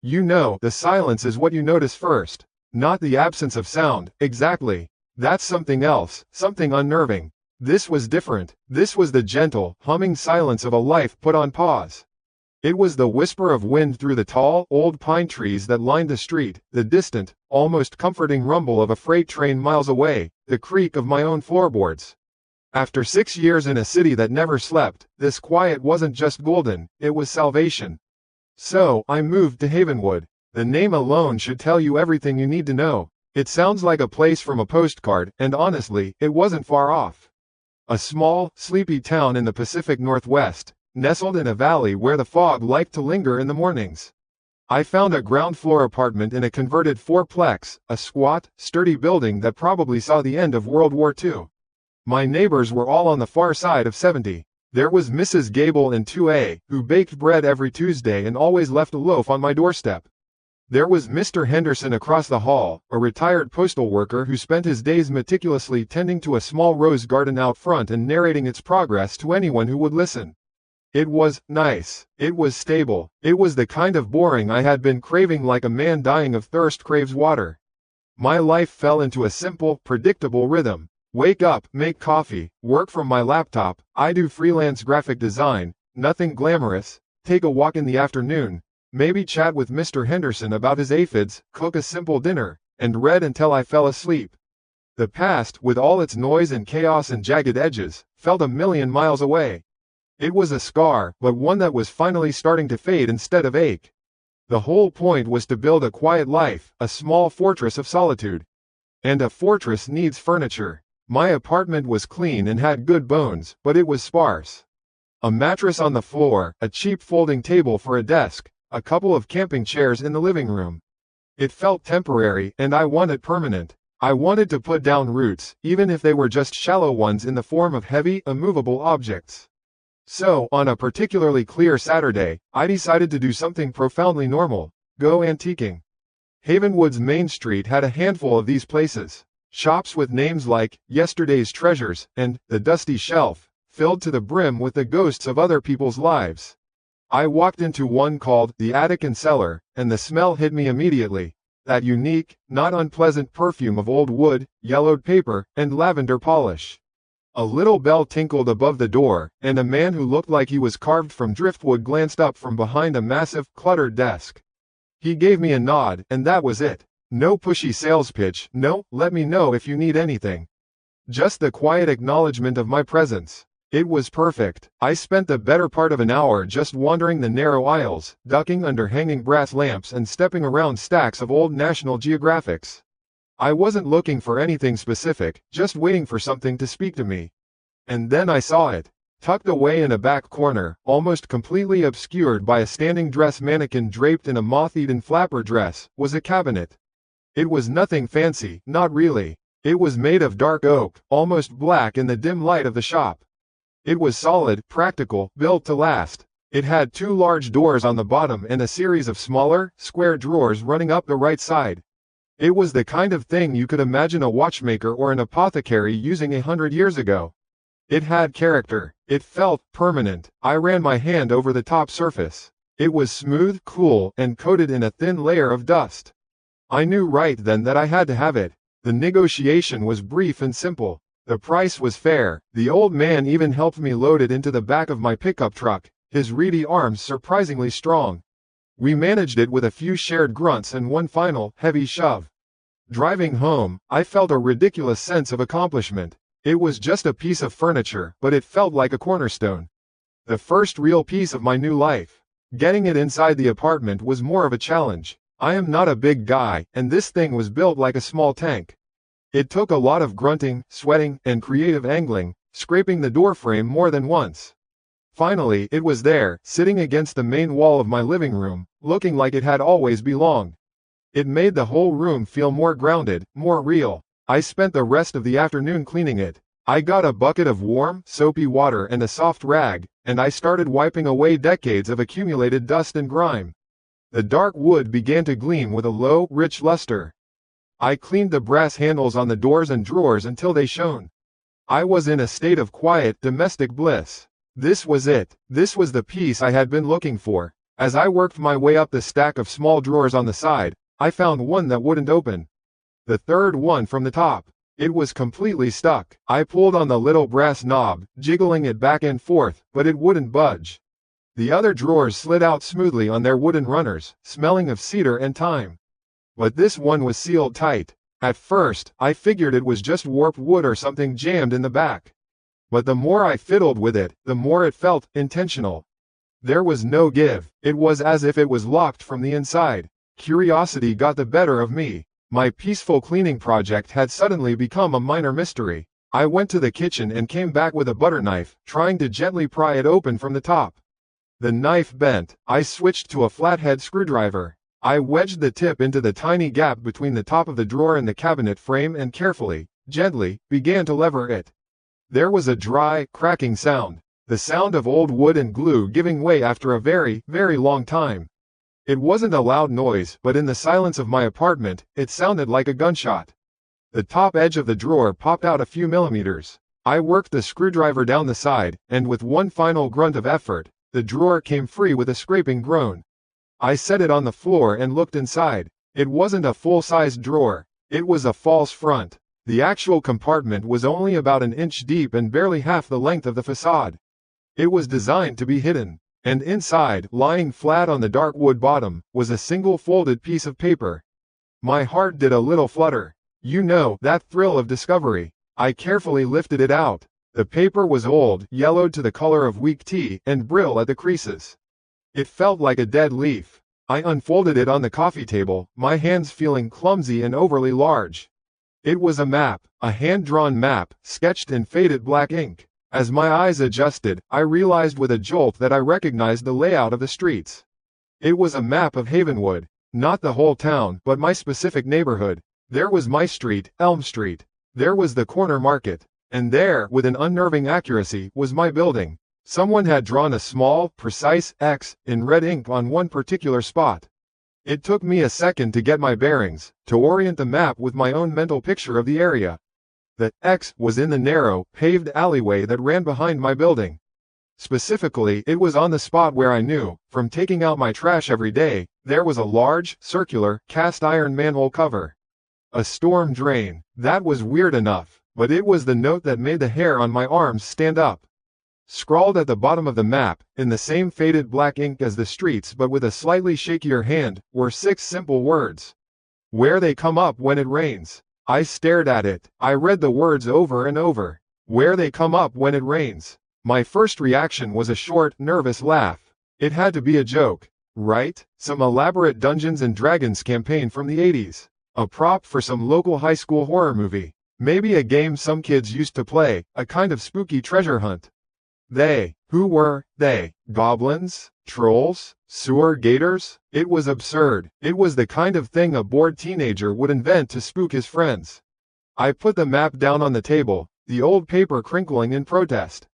You know, the silence is what you notice first. Not the absence of sound, exactly. That's something else, something unnerving. This was different. This was the gentle, humming silence of a life put on pause. It was the whisper of wind through the tall, old pine trees that lined the street, the distant, almost comforting rumble of a freight train miles away, the creak of my own floorboards. After 6 years in a city that never slept, this quiet wasn't just golden, it was salvation. So, I moved to Havenwood. The name alone should tell you everything you need to know. It sounds like a place from a postcard, and honestly, it wasn't far off. A small, sleepy town in the Pacific Northwest, nestled in a valley where the fog liked to linger in the mornings. I found a ground-floor apartment in a converted fourplex, a squat, sturdy building that probably saw the end of World War II. My neighbors were all on the far side of 70. There was Mrs. Gable in 2A, who baked bread every Tuesday and always left a loaf on my doorstep. There was Mr. Henderson across the hall, a retired postal worker who spent his days meticulously tending to a small rose garden out front and narrating its progress to anyone who would listen. It was nice. It was stable. It was the kind of boring I had been craving, like a man dying of thirst craves water. My life fell into a simple, predictable rhythm. Wake up, make coffee, work from my laptop, I do freelance graphic design, nothing glamorous, take a walk in the afternoon, maybe chat with Mr. Henderson about his aphids, cook a simple dinner, and read until I fell asleep. The past, with all its noise and chaos and jagged edges, felt a million miles away. It was a scar, but one that was finally starting to fade instead of ache. The whole point was to build a quiet life, a small fortress of solitude. And a fortress needs furniture. My apartment was clean and had good bones, but it was sparse. A mattress on the floor, a cheap folding table for a desk, a couple of camping chairs in the living room. It felt temporary, and I wanted permanent. I wanted to put down roots, even if they were just shallow ones in the form of heavy, immovable objects. So, on a particularly clear Saturday, I decided to do something profoundly normal: go antiquing. Havenwood's Main Street had a handful of these places. Shops with names like Yesterday's Treasures and The Dusty Shelf, filled to the brim with the ghosts of other people's lives. I walked into one called The Attic and Cellar, and the smell hit me immediately. That unique, not unpleasant perfume of old wood, yellowed paper, and lavender polish. A little bell tinkled above the door, and a man who looked like he was carved from driftwood glanced up from behind a massive, cluttered desk. He gave me a nod, and that was it. No pushy sales pitch, no, let me know if you need anything. Just the quiet acknowledgement of my presence. It was perfect. I spent the better part of an hour just wandering the narrow aisles, ducking under hanging brass lamps and stepping around stacks of old National Geographics. I wasn't looking for anything specific, just waiting for something to speak to me. And then I saw it. Tucked away in a back corner, almost completely obscured by a standing dress mannequin draped in a moth-eaten flapper dress, was a cabinet. It was nothing fancy, not really. It was made of dark oak, almost black in the dim light of the shop. It was solid, practical, built to last. It had 2 large doors on the bottom and a series of smaller, square drawers running up the right side. It was the kind of thing you could imagine a watchmaker or an apothecary using 100 years ago. It had character. It felt permanent. I ran my hand over the top surface. It was smooth, cool, and coated in a thin layer of dust. I knew right then that I had to have it. The negotiation was brief and simple. The price was fair. The old man even helped me load it into the back of my pickup truck, his reedy arms surprisingly strong. We managed it with a few shared grunts and one final, heavy shove. Driving home, I felt a ridiculous sense of accomplishment. It was just a piece of furniture, but it felt like a cornerstone. The first real piece of my new life. Getting it inside the apartment was more of a challenge. I am not a big guy, and this thing was built like a small tank. It took a lot of grunting, sweating, and creative angling, scraping the doorframe more than once. Finally, it was there, sitting against the main wall of my living room, looking like it had always belonged. It made the whole room feel more grounded, more real. I spent the rest of the afternoon cleaning it. I got a bucket of warm, soapy water and a soft rag, and I started wiping away decades of accumulated dust and grime. The dark wood began to gleam with a low, rich luster. I cleaned the brass handles on the doors and drawers until they shone. I was in a state of quiet, domestic bliss. This was it. This was the peace I had been looking for. As I worked my way up the stack of small drawers on the side, I found one that wouldn't open. The third one from the top. It was completely stuck. I pulled on the little brass knob, jiggling it back and forth, but it wouldn't budge. The other drawers slid out smoothly on their wooden runners, smelling of cedar and thyme. But this one was sealed tight. At first, I figured it was just warped wood or something jammed in the back. But the more I fiddled with it, the more it felt intentional. There was no give. It was as if it was locked from the inside. Curiosity got the better of me. My peaceful cleaning project had suddenly become a minor mystery. I went to the kitchen and came back with a butter knife, trying to gently pry it open from the top. The knife bent. I switched to a flathead screwdriver. I wedged the tip into the tiny gap between the top of the drawer and the cabinet frame and carefully, gently, began to lever it. There was a dry, cracking sound. The sound of old wood and glue giving way after a very, very long time. It wasn't a loud noise, but in the silence of my apartment, it sounded like a gunshot. The top edge of the drawer popped out a few millimeters. I worked the screwdriver down the side, and with one final grunt of effort, the drawer came free with a scraping groan. I set it on the floor and looked inside. It wasn't a full-sized drawer. It was a false front. The actual compartment was only about an inch deep and barely half the length of the facade. It was designed to be hidden, and inside, lying flat on the dark wood bottom, was a single folded piece of paper. My heart did a little flutter. You know, that thrill of discovery. I carefully lifted it out. The paper was old, yellowed to the color of weak tea, and brittle at the creases. It felt like a dead leaf. I unfolded it on the coffee table, my hands feeling clumsy and overly large. It was a map, a hand-drawn map, sketched in faded black ink. As my eyes adjusted, I realized with a jolt that I recognized the layout of the streets. It was a map of Havenwood, not the whole town, but my specific neighborhood. There was my street, Elm Street. There was the corner market. And there, with an unnerving accuracy, was my building. Someone had drawn a small, precise X in red ink on one particular spot. It took me a second to get my bearings, to orient the map with my own mental picture of the area. The X was in the narrow, paved alleyway that ran behind my building. Specifically, it was on the spot where I knew, from taking out my trash every day, there was a large, circular, cast-iron manhole cover. A storm drain. That was weird enough, but it was the note that made the hair on my arms stand up. Scrawled at the bottom of the map, in the same faded black ink as the streets but with a slightly shakier hand, were 6 simple words. Where they come up when it rains. I stared at it. I read the words over and over. Where they come up when it rains. My first reaction was a short, nervous laugh. It had to be a joke, right? Some elaborate Dungeons and Dragons campaign from the 80s. A prop for some local high school horror movie. Maybe a game some kids used to play, a kind of spooky treasure hunt. They. Who were they? Goblins? Trolls? Sewer gators? It was absurd. It was the kind of thing a bored teenager would invent to spook his friends. I put the map down on the table, the old paper crinkling in protest.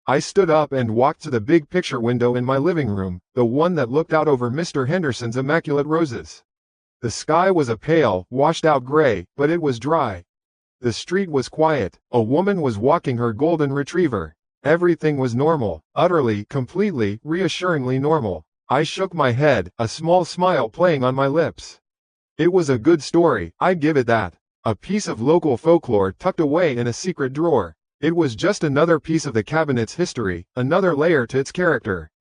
I stood up and walked to the big picture window in my living room, the one that looked out over Mr. Henderson's immaculate roses. The sky was a pale, washed-out gray, but it was dry. The street was quiet. A woman was walking her golden retriever. Everything was normal, utterly, completely, reassuringly normal. I shook my head, a small smile playing on my lips. It was a good story, I'd give it that. A piece of local folklore tucked away in a secret drawer. It was just another piece of the cabinet's history, another layer to its character.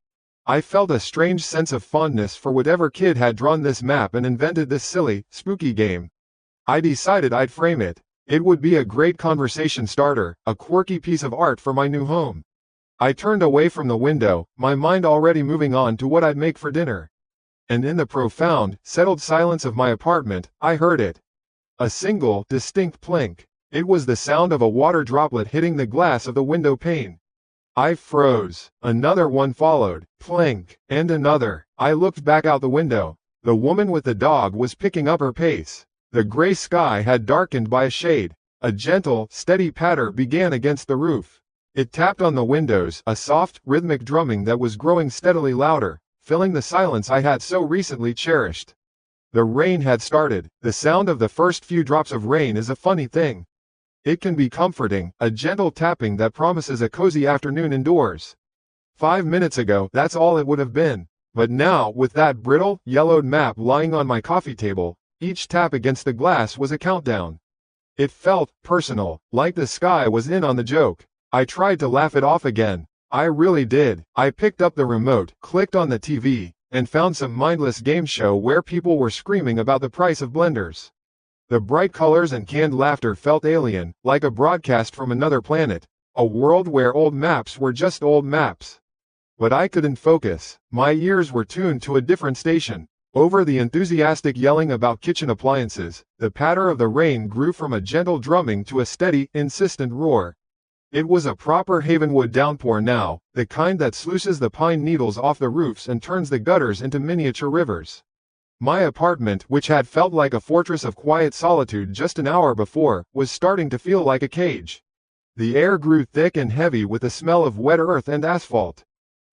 I felt a strange sense of fondness for whatever kid had drawn this map and invented this silly, spooky game. I decided I'd frame it. It would be a great conversation starter, a quirky piece of art for my new home. I turned away from the window, my mind already moving on to what I'd make for dinner. And in the profound, settled silence of my apartment, I heard it. A single, distinct plink. It was the sound of a water droplet hitting the glass of the window pane. I froze. Another one followed. Plink. And another. I looked back out the window. The woman with the dog was picking up her pace. The gray sky had darkened by a shade. A gentle, steady patter began against the roof. It tapped on the windows, a soft, rhythmic drumming that was growing steadily louder, filling the silence I had so recently cherished. The rain had started. The sound of the first few drops of rain is a funny thing. It can be comforting, a gentle tapping that promises a cozy afternoon indoors. 5 minutes ago, that's all it would have been. But now, with that brittle, yellowed map lying on my coffee table, each tap against the glass was a countdown. It felt personal, like the sky was in on the joke. I tried to laugh it off again. I really did. I picked up the remote, clicked on the TV, and found some mindless game show where people were screaming about the price of blenders. The bright colors and canned laughter felt alien, like a broadcast from another planet, a world where old maps were just old maps. But I couldn't focus. My ears were tuned to a different station. Over the enthusiastic yelling about kitchen appliances, the patter of the rain grew from a gentle drumming to a steady, insistent roar. It was a proper Havenwood downpour now, the kind that sluices the pine needles off the roofs and turns the gutters into miniature rivers. My apartment, which had felt like a fortress of quiet solitude just an hour before, was starting to feel like a cage. The air grew thick and heavy with the smell of wet earth and asphalt.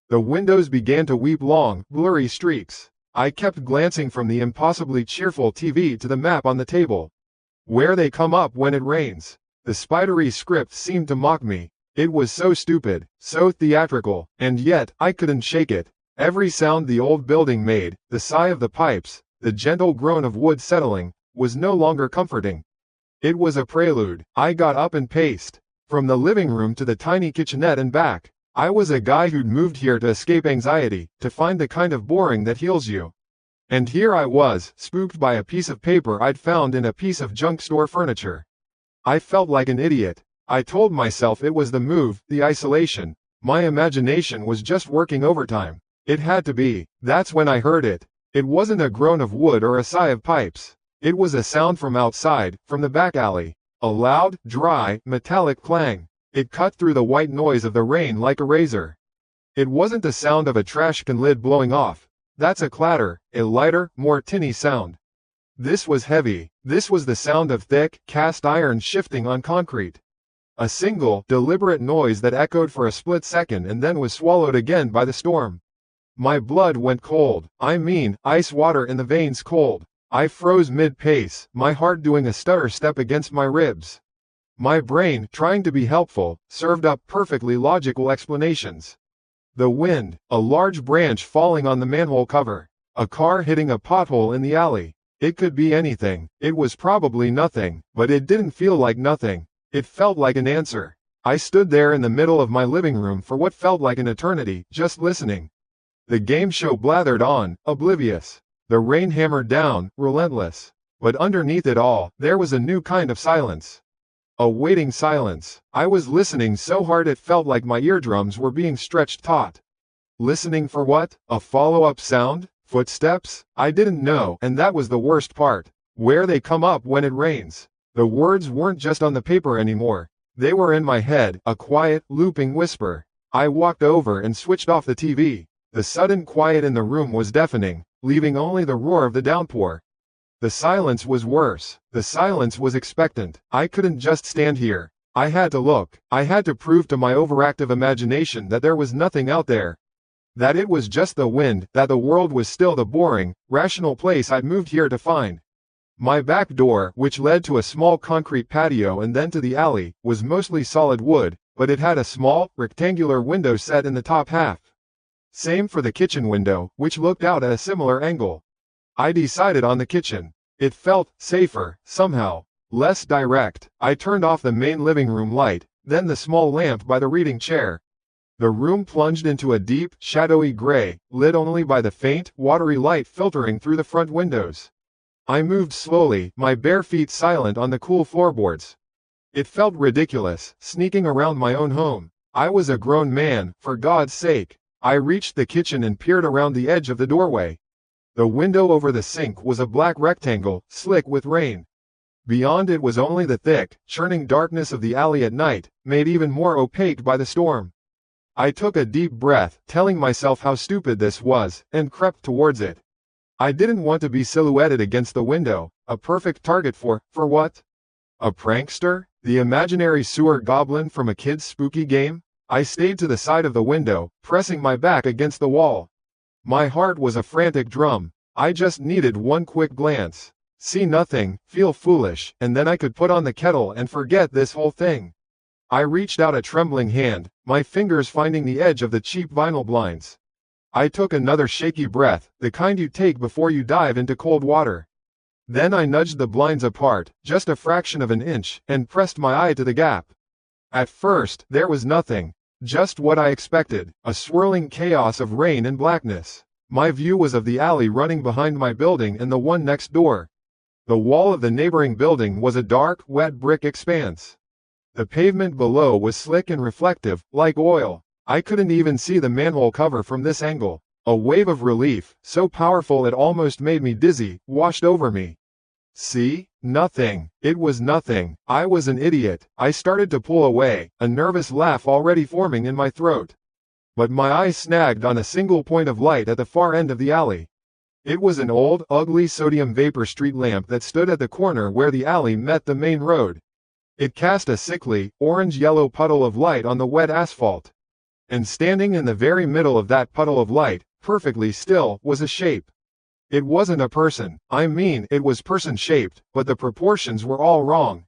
The windows began to weep long, blurry streaks. I kept glancing from the impossibly cheerful TV to the map on the table. Where they come up when it rains. The spidery script seemed to mock me. It was so stupid, so theatrical, and yet, I couldn't shake it. Every sound the old building made, the sigh of the pipes, the gentle groan of wood settling, was no longer comforting. It was a prelude. I got up and paced. From the living room to the tiny kitchenette and back. I was a guy who'd moved here to escape anxiety, to find the kind of boring that heals you. And here I was, spooked by a piece of paper I'd found in a piece of junk store furniture. I felt like an idiot. I told myself it was the move, the isolation. My imagination was just working overtime. It had to be. That's when I heard it. It wasn't a groan of wood or a sigh of pipes. It was a sound from outside, from the back alley. A loud, dry, metallic clang. It cut through the white noise of the rain like a razor. It wasn't the sound of a trash can lid blowing off. That's a clatter, a lighter, more tinny sound. This was heavy. This was the sound of thick, cast iron shifting on concrete. A single, deliberate noise that echoed for a split second and then was swallowed again by the storm. My blood went cold. I mean, ice water in the veins cold. I froze mid-pace, my heart doing a stutter step against my ribs. My brain, trying to be helpful, served up perfectly logical explanations. The wind, a large branch falling on the manhole cover, a car hitting a pothole in the alley. It could be anything. It was probably nothing, but it didn't feel like nothing. It felt like an answer. I stood there in the middle of my living room for what felt like an eternity, just listening. The game show blathered on, oblivious. The rain hammered down, relentless. But underneath it all, there was a new kind of silence. A waiting silence. I was listening so hard it felt like my eardrums were being stretched taut. Listening for what? A follow-up sound? Footsteps? I didn't know, and that was the worst part. Where they come up when it rains. The words weren't just on the paper anymore. They were in my head, a quiet, looping whisper. I walked over and switched off the TV. The sudden quiet in the room was deafening, leaving only the roar of the downpour. The silence was worse. The silence was expectant. I couldn't just stand here. I had to look. I had to prove to my overactive imagination that there was nothing out there. That it was just the wind, that the world was still the boring, rational place I'd moved here to find. My back door, which led to a small concrete patio and then to the alley, was mostly solid wood, but it had a small, rectangular window set in the top half. Same for the kitchen window, which looked out at a similar angle. I decided on the kitchen. It felt safer, somehow. Less direct. I turned off the main living room light, then the small lamp by the reading chair. The room plunged into a deep, shadowy gray, lit only by the faint, watery light filtering through the front windows. I moved slowly, my bare feet silent on the cool floorboards. It felt ridiculous, sneaking around my own home. I was a grown man, for God's sake. I reached the kitchen and peered around the edge of the doorway. The window over the sink was a black rectangle, slick with rain. Beyond it was only the thick, churning darkness of the alley at night, made even more opaque by the storm. I took a deep breath, telling myself how stupid this was, and crept towards it. I didn't want to be silhouetted against the window, a perfect target for what? A prankster? The imaginary sewer goblin from a kid's spooky game? I stayed to the side of the window, pressing my back against the wall. My heart was a frantic drum. I just needed one quick glance. See nothing, feel foolish, and then I could put on the kettle and forget this whole thing. I reached out a trembling hand, my fingers finding the edge of the cheap vinyl blinds. I took another shaky breath, the kind you take before you dive into cold water. Then I nudged the blinds apart, just a fraction of an inch, and pressed my eye to the gap. At first, there was nothing. Just what I expected, a swirling chaos of rain and blackness. My view was of the alley running behind my building and the one next door. The wall of the neighboring building was a dark, wet brick expanse. The pavement below was slick and reflective, like oil. I couldn't even see the manhole cover from this angle. A wave of relief, so powerful it almost made me dizzy, washed over me. See? Nothing. It was nothing. I was an idiot. I started to pull away, a nervous laugh already forming in my throat. But my eye snagged on a single point of light at the far end of the alley. It was an old, ugly sodium vapor street lamp that stood at the corner where the alley met the main road. It cast a sickly, orange-yellow puddle of light on the wet asphalt. And standing in the very middle of that puddle of light, perfectly still, was a shape. It wasn't a person. I mean, it was person-shaped, but the proportions were all wrong.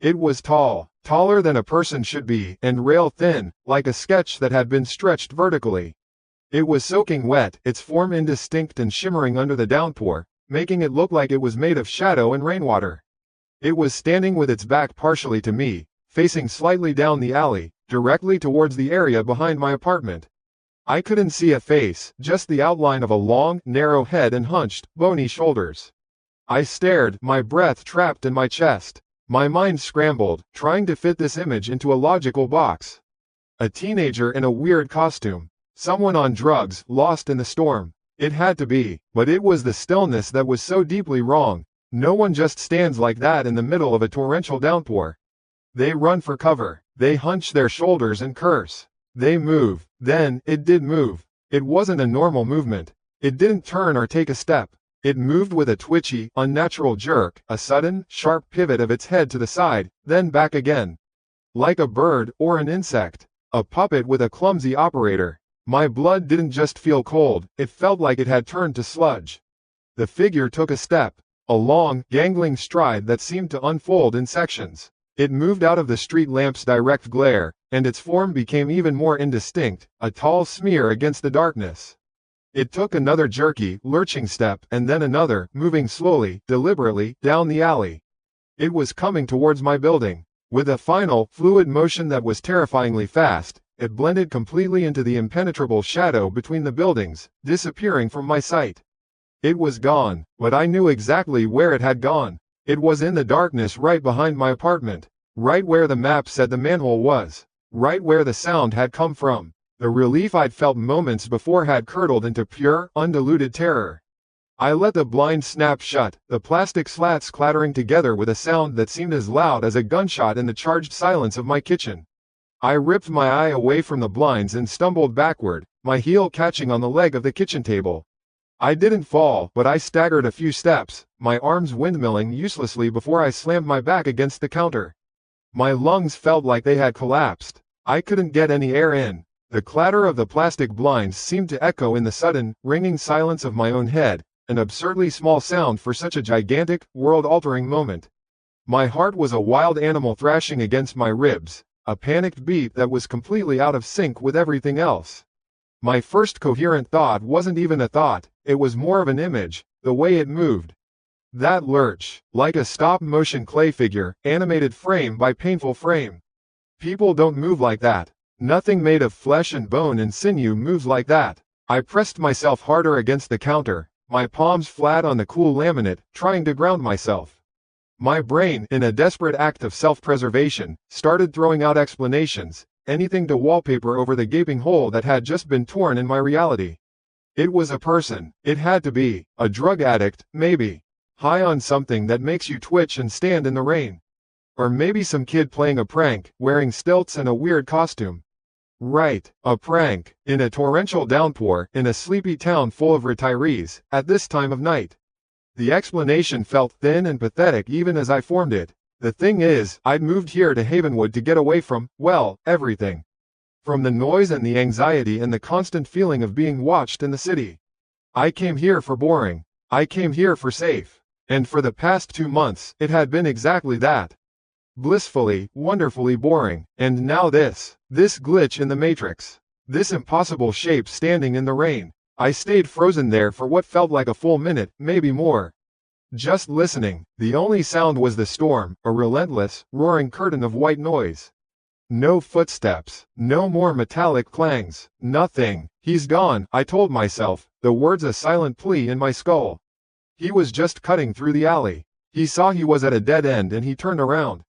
It was tall, taller than a person should be, and rail-thin, like a sketch that had been stretched vertically. It was soaking wet, its form indistinct and shimmering under the downpour, making it look like it was made of shadow and rainwater. It was standing with its back partially to me, facing slightly down the alley, directly towards the area behind my apartment. I couldn't see a face, just the outline of a long, narrow head and hunched, bony shoulders. I stared, my breath trapped in my chest. My mind scrambled, trying to fit this image into a logical box. A teenager in a weird costume. Someone on drugs, lost in the storm. It had to be, but it was the stillness that was so deeply wrong. No one just stands like that in the middle of a torrential downpour. They run for cover. They hunch their shoulders and curse. They move. Then, it did move. It wasn't a normal movement. It didn't turn or take a step. It moved with a twitchy, unnatural jerk, a sudden, sharp pivot of its head to the side, then back again. Like a bird, or an insect. A puppet with a clumsy operator. My blood didn't just feel cold, it felt like it had turned to sludge. The figure took a step. A long, gangling stride that seemed to unfold in sections. It moved out of the street lamp's direct glare, and its form became even more indistinct, a tall smear against the darkness. It took another jerky, lurching step, and then another, moving slowly, deliberately, down the alley. It was coming towards my building. With a final, fluid motion that was terrifyingly fast, it blended completely into the impenetrable shadow between the buildings, disappearing from my sight. It was gone, but I knew exactly where it had gone. It was in the darkness right behind my apartment. Right where the map said the manhole was. Right where the sound had come from. The relief I'd felt moments before had curdled into pure, undiluted terror. I let the blind snap shut, the plastic slats clattering together with a sound that seemed as loud as a gunshot in the charged silence of my kitchen. I ripped my eye away from the blinds and stumbled backward, my heel catching on the leg of the kitchen table. I didn't fall, but I staggered a few steps, my arms windmilling uselessly before I slammed my back against the counter. My lungs felt like they had collapsed. I couldn't get any air in. The clatter of the plastic blinds seemed to echo in the sudden, ringing silence of my own head, an absurdly small sound for such a gigantic, world-altering moment. My heart was a wild animal thrashing against my ribs, a panicked beat that was completely out of sync with everything else. My first coherent thought wasn't even a thought, it was more of an image, the way it moved. That lurch, like a stop-motion clay figure, animated frame by painful frame. People don't move like that. Nothing made of flesh and bone and sinew moves like that. I pressed myself harder against the counter, my palms flat on the cool laminate, trying to ground myself. My brain, in a desperate act of self-preservation, started throwing out explanations, anything to wallpaper over the gaping hole that had just been torn in my reality. It was a person. It had to be. A drug addict, maybe. High on something that makes you twitch and stand in the rain. Or maybe some kid playing a prank, wearing stilts and a weird costume. Right, a prank, in a torrential downpour, in a sleepy town full of retirees, at this time of night. The explanation felt thin and pathetic even as I formed it. The thing is, I'd moved here to Havenwood to get away from, well, everything. From the noise and the anxiety and the constant feeling of being watched in the city. I came here for boring. I came here for safe. And for the past 2 months, it had been exactly that. Blissfully, wonderfully boring. And now this glitch in the matrix. This impossible shape standing in the rain. I stayed frozen there for what felt like a full minute, maybe more. Just listening. The only sound was the storm, a relentless, roaring curtain of white noise. No footsteps, no more metallic clangs, nothing. He's gone, I told myself, the words a silent plea in my skull. He was just cutting through the alley. He saw he was at a dead end and he turned around.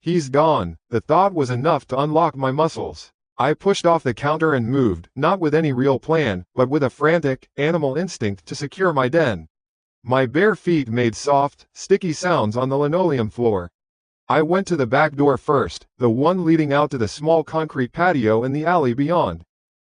He's gone. The thought was enough to unlock my muscles. I pushed off the counter and moved, not with any real plan, but with a frantic, animal instinct to secure my den. My bare feet made soft, sticky sounds on the linoleum floor. I went to the back door first, the one leading out to the small concrete patio in the alley beyond.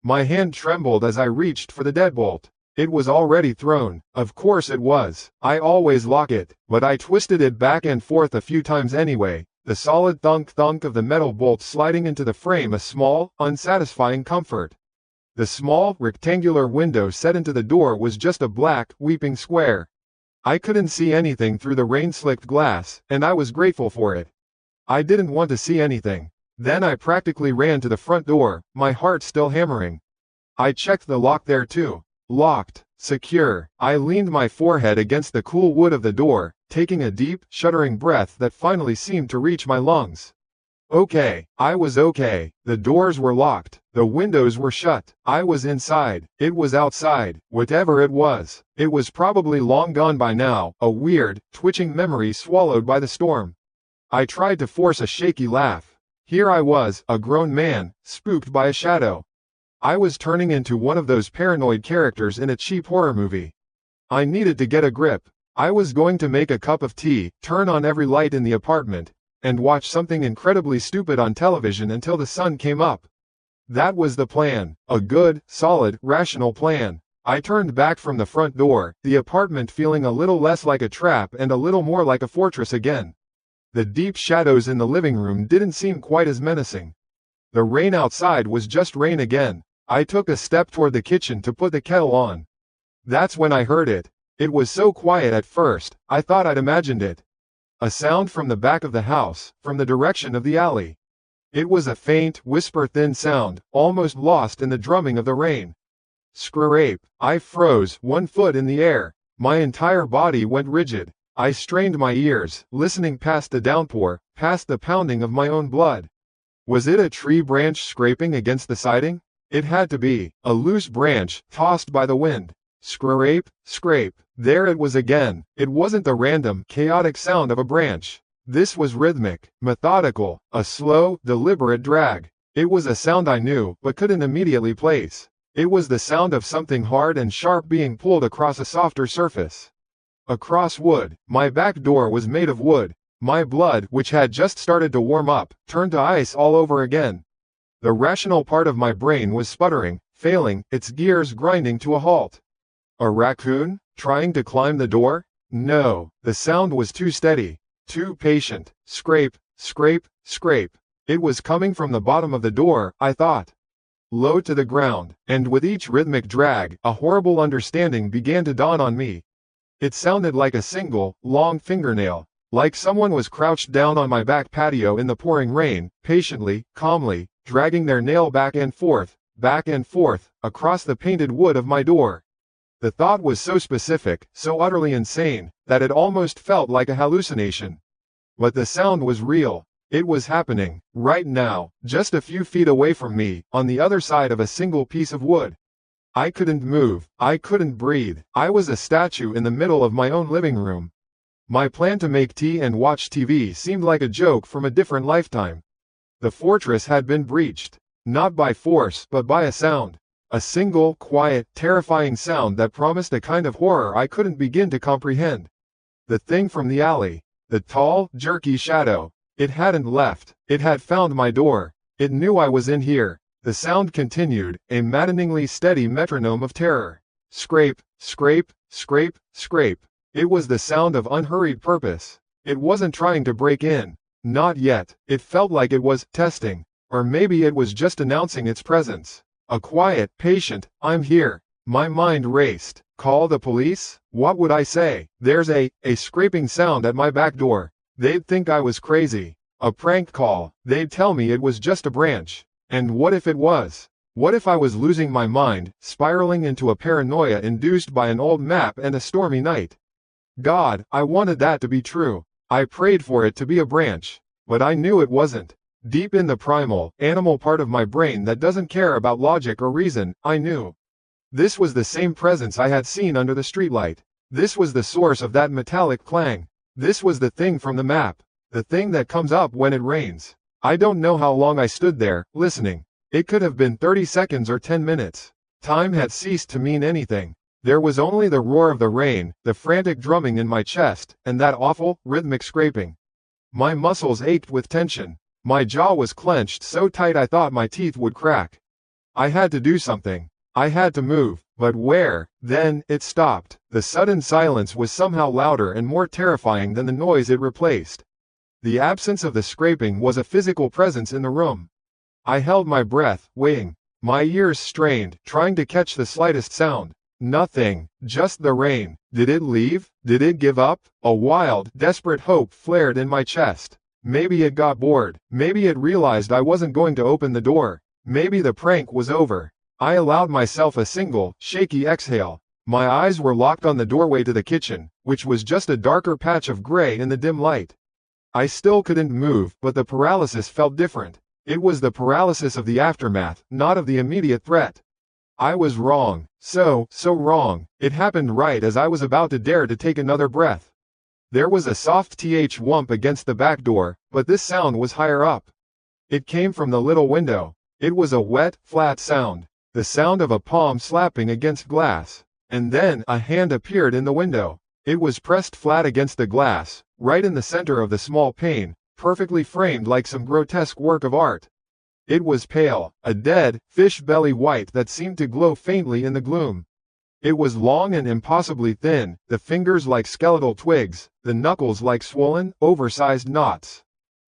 My hand trembled as I reached for the deadbolt. It was already thrown. Of course it was. I always lock it, but I twisted it back and forth a few times anyway, the solid thunk-thunk of the metal bolt sliding into the frame a small, unsatisfying comfort. The small, rectangular window set into the door was just a black, weeping square. I couldn't see anything through the rain-slicked glass, and I was grateful for it. I didn't want to see anything. Then I practically ran to the front door, my heart still hammering. I checked the lock there too. Locked. Secure. I leaned my forehead against the cool wood of the door, taking a deep, shuddering breath that finally seemed to reach my lungs. Okay. I was okay. The doors were locked. The windows were shut. I was inside. It was outside. Whatever it was probably long gone by now, a weird, twitching memory swallowed by the storm. I tried to force a shaky laugh. Here I was, a grown man, spooked by a shadow. I was turning into one of those paranoid characters in a cheap horror movie. I needed to get a grip. I was going to make a cup of tea, turn on every light in the apartment, and watch something incredibly stupid on television until the sun came up. That was the plan. A good, solid, rational plan. I turned back from the front door, the apartment feeling a little less like a trap and a little more like a fortress again. The deep shadows in the living room didn't seem quite as menacing. The rain outside was just rain again. I took a step toward the kitchen to put the kettle on. That's when I heard it. It was so quiet at first, I thought I'd imagined it. A sound from the back of the house, from the direction of the alley. It was a faint, whisper-thin sound, almost lost in the drumming of the rain. Scrape. I froze, 1 foot in the air. My entire body went rigid. I strained my ears, listening past the downpour, past the pounding of my own blood. Was it a tree branch scraping against the siding? It had to be. A loose branch, tossed by the wind. Scrape, scrape. There it was again. It wasn't the random, chaotic sound of a branch. This was rhythmic, methodical, a slow, deliberate drag. It was a sound I knew, but couldn't immediately place. It was the sound of something hard and sharp being pulled across a softer surface. Across wood. My back door was made of wood. My blood, which had just started to warm up, turned to ice all over again. The rational part of my brain was sputtering, failing, its gears grinding to a halt. A raccoon? Trying to climb the door? No, the sound was too steady, too patient. Scrape, scrape, scrape. It was coming from the bottom of the door, I thought. Low to the ground, and with each rhythmic drag, a horrible understanding began to dawn on me. It sounded like a single, long fingernail, like someone was crouched down on my back patio in the pouring rain, patiently, calmly, dragging their nail back and forth, across the painted wood of my door. The thought was so specific, so utterly insane, that it almost felt like a hallucination. But the sound was real. It was happening, right now, just a few feet away from me, on the other side of a single piece of wood. I couldn't move, I couldn't breathe, I was a statue in the middle of my own living room. My plan to make tea and watch TV seemed like a joke from a different lifetime. The fortress had been breached, not by force but by a sound. A single, quiet, terrifying sound that promised a kind of horror I couldn't begin to comprehend. The thing from the alley. The tall, jerky shadow. It hadn't left. It had found my door. It knew I was in here. The sound continued, a maddeningly steady metronome of terror. Scrape, scrape, scrape, scrape. It was the sound of unhurried purpose. It wasn't trying to break in. Not yet. It felt like it was testing. Or maybe it was just announcing its presence. A quiet, patient, I'm here. My mind raced. Call the police? What would I say? There's a scraping sound at my back door. They'd think I was crazy. A prank call. They'd tell me it was just a branch. And what if it was? What if I was losing my mind, spiraling into a paranoia induced by an old map and a stormy night? God, I wanted that to be true. I prayed for it to be a branch. But I knew it wasn't. Deep in the primal, animal part of my brain that doesn't care about logic or reason, I knew. This was the same presence I had seen under the streetlight. This was the source of that metallic clang. This was the thing from the map. The thing that comes up when it rains. I don't know how long I stood there, listening. It could have been 30 seconds or 10 minutes. Time had ceased to mean anything. There was only the roar of the rain, the frantic drumming in my chest, and that awful, rhythmic scraping. My muscles ached with tension. My jaw was clenched so tight I thought my teeth would crack. I had to do something. I had to move, but where? Then, it stopped. The sudden silence was somehow louder and more terrifying than the noise it replaced. The absence of the scraping was a physical presence in the room. I held my breath, waiting. My ears strained, trying to catch the slightest sound. Nothing, just the rain. Did it leave? Did it give up? A wild, desperate hope flared in my chest. Maybe it got bored. Maybe it realized I wasn't going to open the door. Maybe the prank was over. I allowed myself a single, shaky exhale. My eyes were locked on the doorway to the kitchen, which was just a darker patch of gray in the dim light. I still couldn't move, but the paralysis felt different. It was the paralysis of the aftermath, not of the immediate threat. I was wrong. So wrong. It happened right as I was about to dare to take another breath. There was a soft whump against the back door, but this sound was higher up. It came from the little window. It was a wet, flat sound. The sound of a palm slapping against glass. And then, a hand appeared in the window. It was pressed flat against the glass, right in the center of the small pane, perfectly framed like some grotesque work of art. It was pale, a dead, fish belly white that seemed to glow faintly in the gloom. It was long and impossibly thin, the fingers like skeletal twigs, the knuckles like swollen, oversized knots.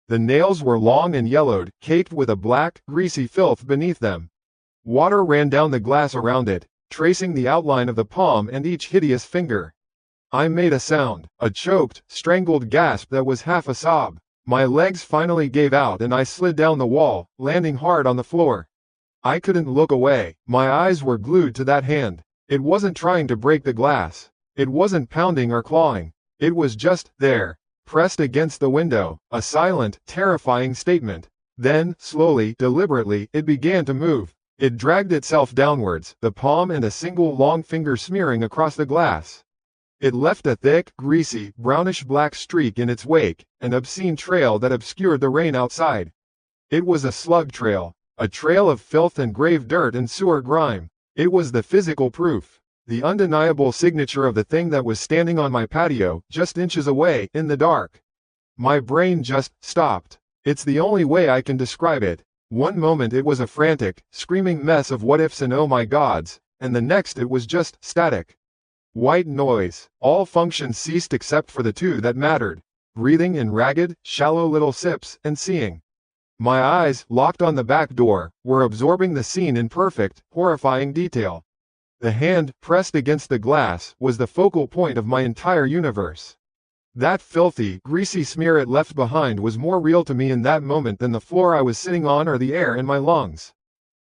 The nails were long and yellowed, caked with a black, greasy filth beneath them. Water ran down the glass around it, tracing the outline of the palm and each hideous finger. I made a sound, a choked, strangled gasp that was half a sob. My legs finally gave out and I slid down the wall, landing hard on the floor. I couldn't look away. My eyes were glued to that hand. It wasn't trying to break the glass. It wasn't pounding or clawing. It was just there, pressed against the window, a silent, terrifying statement. Then, slowly, deliberately, it began to move. It dragged itself downwards, the palm and a single long finger smearing across the glass. It left a thick, greasy, brownish-black streak in its wake, an obscene trail that obscured the rain outside. It was a slug trail, a trail of filth and grave dirt and sewer grime. It was the physical proof, the undeniable signature of the thing that was standing on my patio, just inches away, in the dark. My brain just stopped. It's the only way I can describe it. One moment it was a frantic, screaming mess of what-ifs and oh my gods, and the next it was just static. White noise. All function ceased except for the two that mattered. Breathing in ragged, shallow little sips, and seeing. My eyes, locked on the back door, were absorbing the scene in perfect, horrifying detail. The hand, pressed against the glass, was the focal point of my entire universe. That filthy, greasy smear it left behind was more real to me in that moment than the floor I was sitting on or the air in my lungs.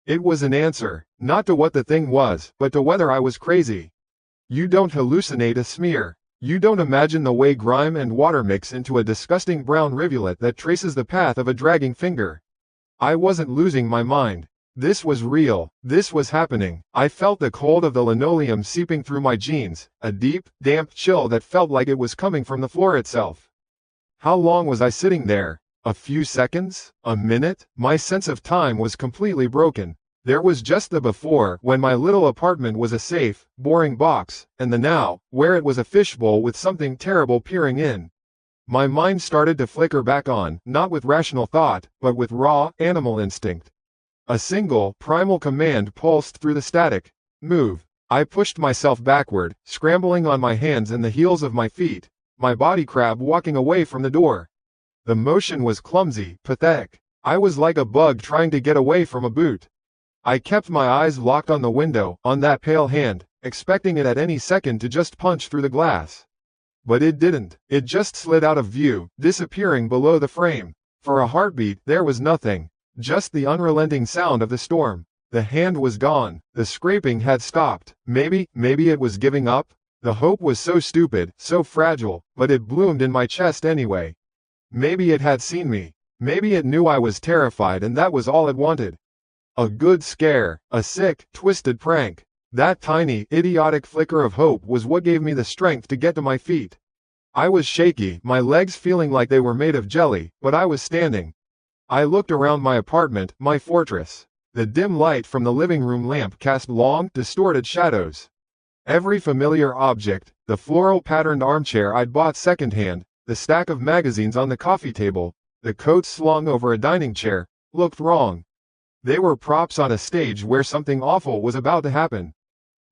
It was an answer, not to what the thing was, but to whether I was crazy. You don't hallucinate a smear. You don't imagine the way grime and water mix into a disgusting brown rivulet that traces the path of a dragging finger. I wasn't losing my mind. This was real. This was happening. I felt the cold of the linoleum seeping through my jeans, a deep, damp chill that felt like it was coming from the floor itself. How long was I sitting there? A few seconds? A minute? My sense of time was completely broken. There was just the before, when my little apartment was a safe, boring box, and the now, where it was a fishbowl with something terrible peering in. My mind started to flicker back on, not with rational thought, but with raw, animal instinct. A single, primal command pulsed through the static. Move. I pushed myself backward, scrambling on my hands and the heels of my feet, my body crab walking away from the door. The motion was clumsy, pathetic. I was like a bug trying to get away from a boot. I kept my eyes locked on the window, on that pale hand, expecting it at any second to just punch through the glass. But it didn't. It just slid out of view, disappearing below the frame. For a heartbeat, there was nothing. Just the unrelenting sound of the storm. The hand was gone. The scraping had stopped. Maybe it was giving up? The hope was so stupid, so fragile, but it bloomed in my chest anyway. Maybe it had seen me. Maybe it knew I was terrified and that was all it wanted. A good scare, a sick, twisted prank. That tiny, idiotic flicker of hope was what gave me the strength to get to my feet. I was shaky, my legs feeling like they were made of jelly, but I was standing. I looked around my apartment, my fortress. The dim light from the living room lamp cast long, distorted shadows. Every familiar object, the floral patterned armchair I'd bought secondhand, the stack of magazines on the coffee table, the coat slung over a dining chair, looked wrong. They were props on a stage where something awful was about to happen.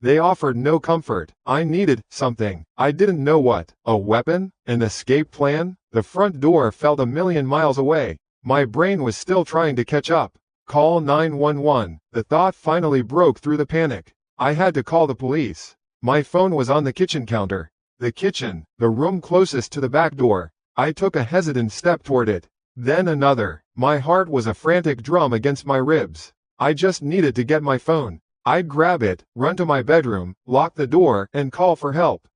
They offered no comfort. I needed something. I didn't know what. A weapon? An escape plan? The front door felt a million miles away. My brain was still trying to catch up. Call 911. The thought finally broke through the panic. I had to call the police. My phone was on the kitchen counter. The kitchen, the room closest to the back door. I took a hesitant step toward it. Then another. My heart was a frantic drum against my ribs. I just needed to get my phone. I'd grab it, run to my bedroom, lock the door, and call for help.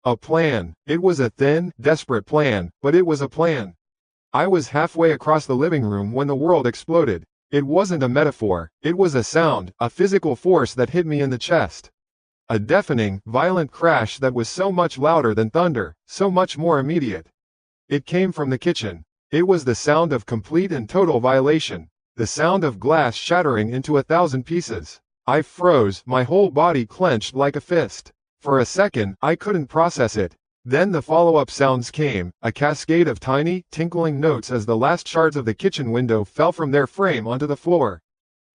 A plan. It was a thin, desperate plan, but it was a plan. I was halfway across the living room when the world exploded. It wasn't a metaphor. It was a sound, a physical force that hit me in the chest. A deafening, violent crash that was so much louder than thunder, so much more immediate. It came from the kitchen. It was the sound of complete and total violation. The sound of glass shattering into 1,000 pieces. I froze, my whole body clenched like a fist. For a second, I couldn't process it. Then the follow-up sounds came, a cascade of tiny, tinkling notes as the last shards of the kitchen window fell from their frame onto the floor.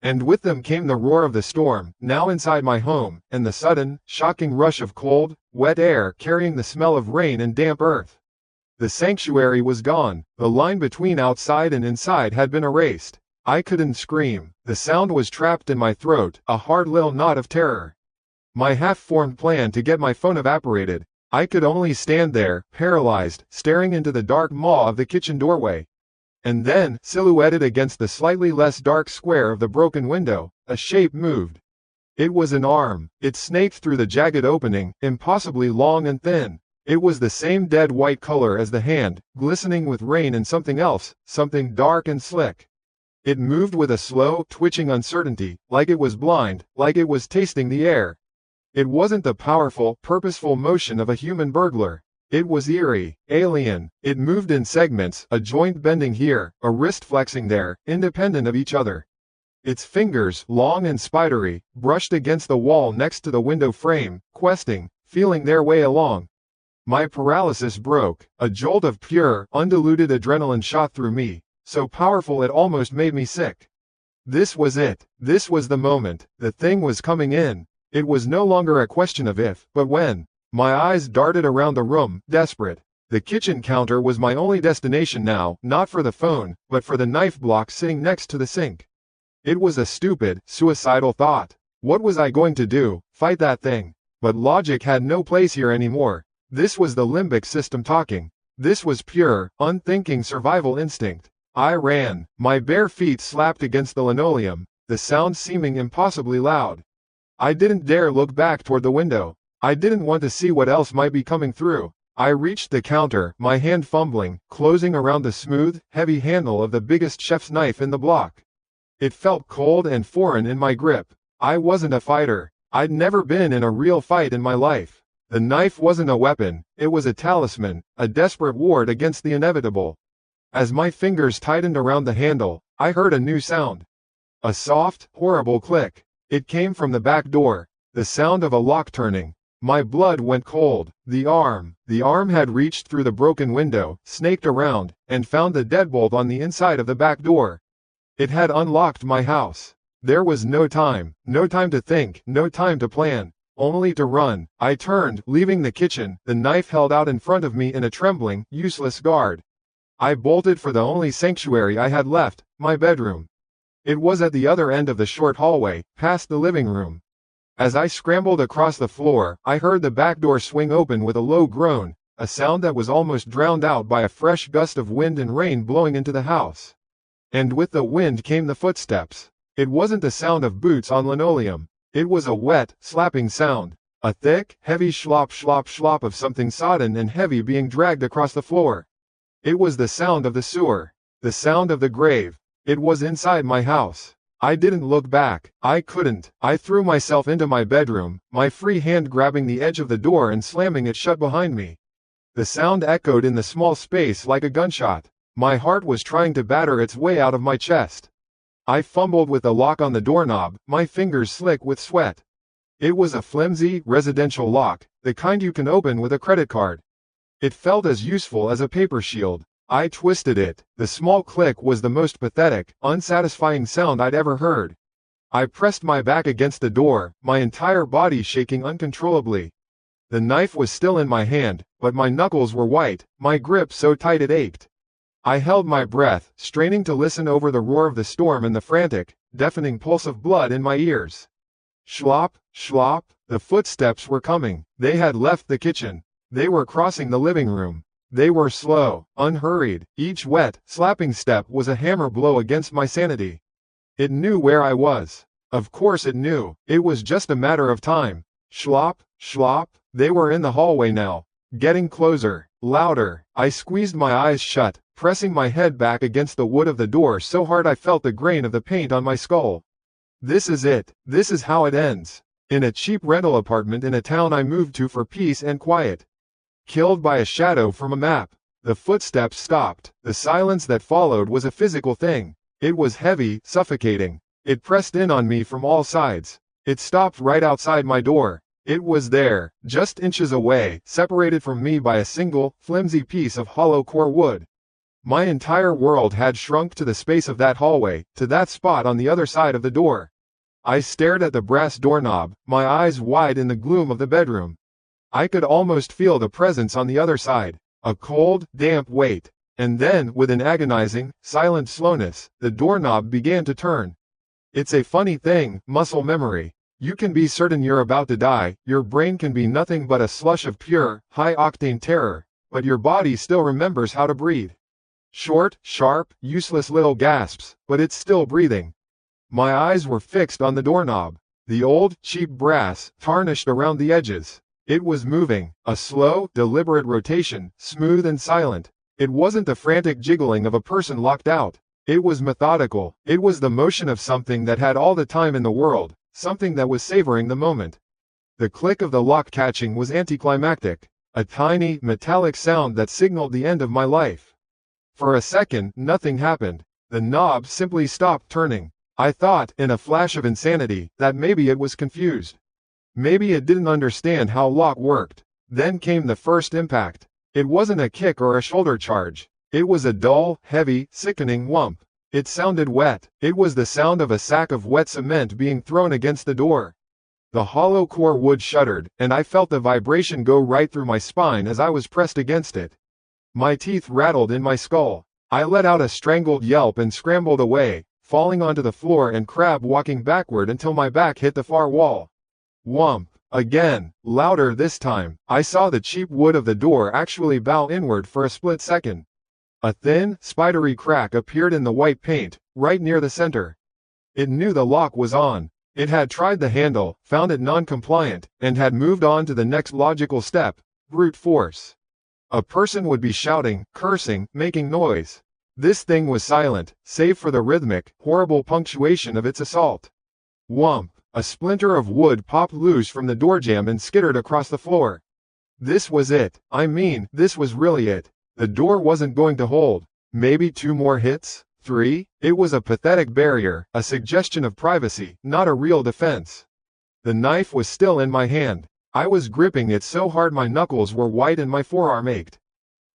And with them came the roar of the storm, now inside my home, and the sudden, shocking rush of cold, wet air carrying the smell of rain and damp earth. The sanctuary was gone. The line between outside and inside had been erased. I couldn't scream. The sound was trapped in my throat, a hard little knot of terror. My half-formed plan to get my phone evaporated. I could only stand there, paralyzed, staring into the dark maw of the kitchen doorway. And then, silhouetted against the slightly less dark square of the broken window, a shape moved. It was an arm. It snaked through the jagged opening, impossibly long and thin. It was the same dead white color as the hand, glistening with rain and something else, something dark and slick. It moved with a slow, twitching uncertainty, like it was blind, like it was tasting the air. It wasn't the powerful, purposeful motion of a human burglar. It was eerie, alien. It moved in segments, a joint bending here, a wrist flexing there, independent of each other. Its fingers, long and spidery, brushed against the wall next to the window frame, questing, feeling their way along. My paralysis broke. A jolt of pure, undiluted adrenaline shot through me, so powerful it almost made me sick. This was it. This was the moment. The thing was coming in. It was no longer a question of if, but when. My eyes darted around the room, desperate. The kitchen counter was my only destination now, not for the phone, but for the knife block sitting next to the sink. It was a stupid, suicidal thought. What was I going to do? Fight that thing? But logic had no place here anymore. This was the limbic system talking. This was pure, unthinking survival instinct. I ran. My bare feet slapped against the linoleum, the sound seeming impossibly loud. I didn't dare look back toward the window. I didn't want to see what else might be coming through. I reached the counter, my hand fumbling, closing around the smooth, heavy handle of the biggest chef's knife in the block. It felt cold and foreign in my grip. I wasn't a fighter. I'd never been in a real fight in my life. The knife wasn't a weapon, it was a talisman, a desperate ward against the inevitable. As my fingers tightened around the handle, I heard a new sound. A soft, horrible click. It came from the back door, the sound of a lock turning. My blood went cold. The arm had reached through the broken window, snaked around, and found the deadbolt on the inside of the back door. It had unlocked my house. There was no time to think, no time to plan, only to run. I turned, leaving the kitchen, the knife held out in front of me in a trembling, useless guard. I bolted for the only sanctuary I had left, my bedroom. It was at the other end of the short hallway, past the living room. As I scrambled across the floor, I heard the back door swing open with a low groan, a sound that was almost drowned out by a fresh gust of wind and rain blowing into the house. And with the wind came the footsteps. It wasn't the sound of boots on linoleum. It was a wet, slapping sound. A thick, heavy slop slop slop of something sodden and heavy being dragged across the floor. It was the sound of the sewer. The sound of the grave. It was inside my house. I didn't look back. I couldn't. I threw myself into my bedroom, my free hand grabbing the edge of the door and slamming it shut behind me. The sound echoed in the small space like a gunshot. My heart was trying to batter its way out of my chest. I fumbled with the lock on the doorknob, my fingers slick with sweat. It was a flimsy, residential lock, the kind you can open with a credit card. It felt as useful as a paper shield. I twisted it. The small click was the most pathetic, unsatisfying sound I'd ever heard. I pressed my back against the door, my entire body shaking uncontrollably. The knife was still in my hand, but my knuckles were white, my grip so tight it ached. I held my breath, straining to listen over the roar of the storm and the frantic, deafening pulse of blood in my ears. Schlop, schlop, the footsteps were coming. They had left the kitchen. They were crossing the living room. They were slow, unhurried. Each wet, slapping step was a hammer blow against my sanity. It knew where I was. Of course it knew. It was just a matter of time. Schlop, schlop. They were in the hallway now. Getting closer, louder. I squeezed my eyes shut, pressing my head back against the wood of the door so hard I felt the grain of the paint on my skull. This is it. This is how it ends. In a cheap rental apartment in a town I moved to for peace and quiet. Killed by a shadow from a map. The footsteps stopped. The silence that followed was a physical thing. It was heavy, suffocating. It pressed in on me from all sides. It stopped right outside my door. It was there, just inches away, separated from me by a single, flimsy piece of hollow core wood. My entire world had shrunk to the space of that hallway, to that spot on the other side of the door. I stared at the brass doorknob, my eyes wide in the gloom of the bedroom. I could almost feel the presence on the other side, a cold, damp weight. And then, with an agonizing, silent slowness, the doorknob began to turn. It's a funny thing, muscle memory. You can be certain you're about to die, your brain can be nothing but a slush of pure, high-octane terror, but your body still remembers how to breathe. Short, sharp, useless little gasps, but it's still breathing. My eyes were fixed on the doorknob. The old, cheap brass, tarnished around the edges. It was moving, a slow, deliberate rotation, smooth and silent. It wasn't the frantic jiggling of a person locked out. It was methodical. It was the motion of something that had all the time in the world, something that was savoring the moment. The click of the lock catching was anticlimactic, a tiny, metallic sound that signaled the end of my life. For a second, nothing happened. The knob simply stopped turning. I thought, in a flash of insanity, that maybe it was confused. Maybe it didn't understand how lock worked. Then came the first impact. It wasn't a kick or a shoulder charge. It was a dull, heavy, sickening whump. It sounded wet. It was the sound of a sack of wet cement being thrown against the door. The hollow core wood shuddered, and I felt the vibration go right through my spine as I was pressed against it. My teeth rattled in my skull. I let out a strangled yelp and scrambled away, falling onto the floor and crab walking backward until my back hit the far wall. Whump. Again, louder this time. I saw the cheap wood of the door actually bow inward for a split second. A thin, spidery crack appeared in the white paint, right near the center. It knew the lock was on. It had tried the handle, found it non-compliant, and had moved on to the next logical step, brute force. A person would be shouting, cursing, making noise. This thing was silent, save for the rhythmic, horrible punctuation of its assault. Whump. A splinter of wood popped loose from the doorjamb and skittered across the floor. This was it. I mean, this was really it. The door wasn't going to hold. Maybe 2 more hits? 3? It was a pathetic barrier, a suggestion of privacy, not a real defense. The knife was still in my hand. I was gripping it so hard my knuckles were white and my forearm ached.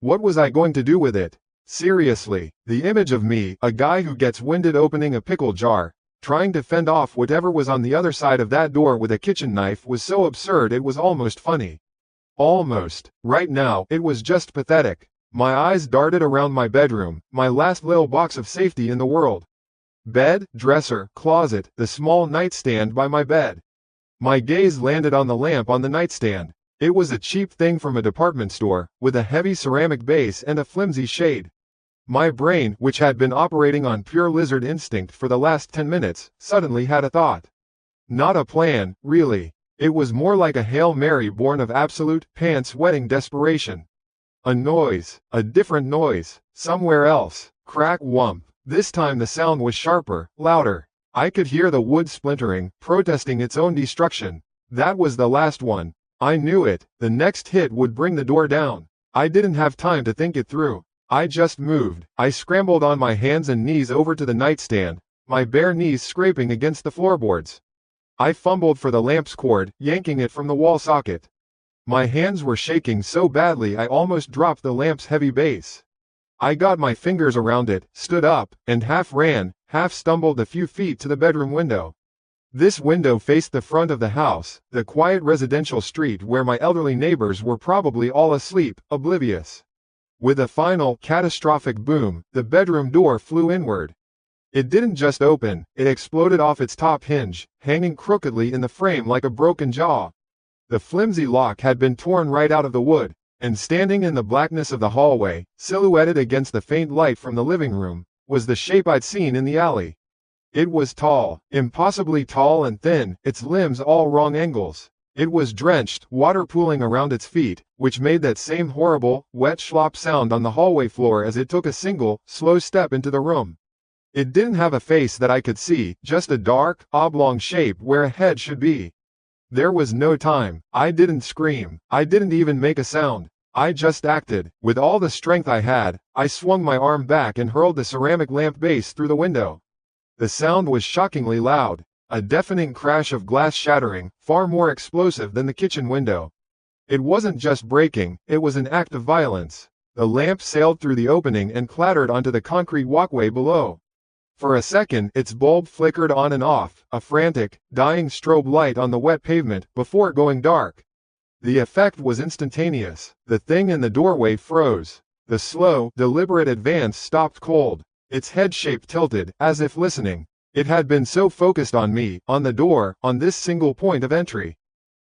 What was I going to do with it? Seriously, the image of me, a guy who gets winded opening a pickle jar, trying to fend off whatever was on the other side of that door with a kitchen knife was so absurd it was almost funny. Almost. Right now, it was just pathetic. My eyes darted around my bedroom, my last little box of safety in the world. Bed, dresser, closet, the small nightstand by my bed. My gaze landed on the lamp on the nightstand. It was a cheap thing from a department store, with a heavy ceramic base and a flimsy shade. My brain, which had been operating on pure lizard instinct for the last 10 minutes, suddenly had a thought. Not a plan, really. It was more like a Hail Mary born of absolute, pants-wetting desperation. A noise, a different noise, somewhere else. Crack whump. This time the sound was sharper, louder. I could hear the wood splintering, protesting its own destruction. That was the last one. I knew it. The next hit would bring the door down. I didn't have time to think it through. I just moved. I scrambled on my hands and knees over to the nightstand, my bare knees scraping against the floorboards. I fumbled for the lamp's cord, yanking it from the wall socket. My hands were shaking so badly I almost dropped the lamp's heavy base. I got my fingers around it, stood up, and half ran, half stumbled a few feet to the bedroom window. This window faced the front of the house, the quiet residential street where my elderly neighbors were probably all asleep, oblivious. With a final, catastrophic boom, the bedroom door flew inward. It didn't just open, it exploded off its top hinge, hanging crookedly in the frame like a broken jaw. The flimsy lock had been torn right out of the wood, and standing in the blackness of the hallway, silhouetted against the faint light from the living room, was the shape I'd seen in the alley. It was tall, impossibly tall and thin, its limbs all wrong angles. It was drenched, water pooling around its feet, which made that same horrible, wet slop sound on the hallway floor as it took a single, slow step into the room. It didn't have a face that I could see, just a dark, oblong shape where a head should be. There was no time. I didn't scream. I didn't even make a sound. I just acted. With all the strength I had, I swung my arm back and hurled the ceramic lamp base through the window. The sound was shockingly loud. A deafening crash of glass shattering, far more explosive than the kitchen window. It wasn't just breaking, it was an act of violence. The lamp sailed through the opening and clattered onto the concrete walkway below. For a second, its bulb flickered on and off, a frantic, dying strobe light on the wet pavement, before going dark. The effect was instantaneous. The thing in the doorway froze. The slow, deliberate advance stopped cold. Its head shape tilted, as if listening. It had been so focused on me, on the door, on this single point of entry.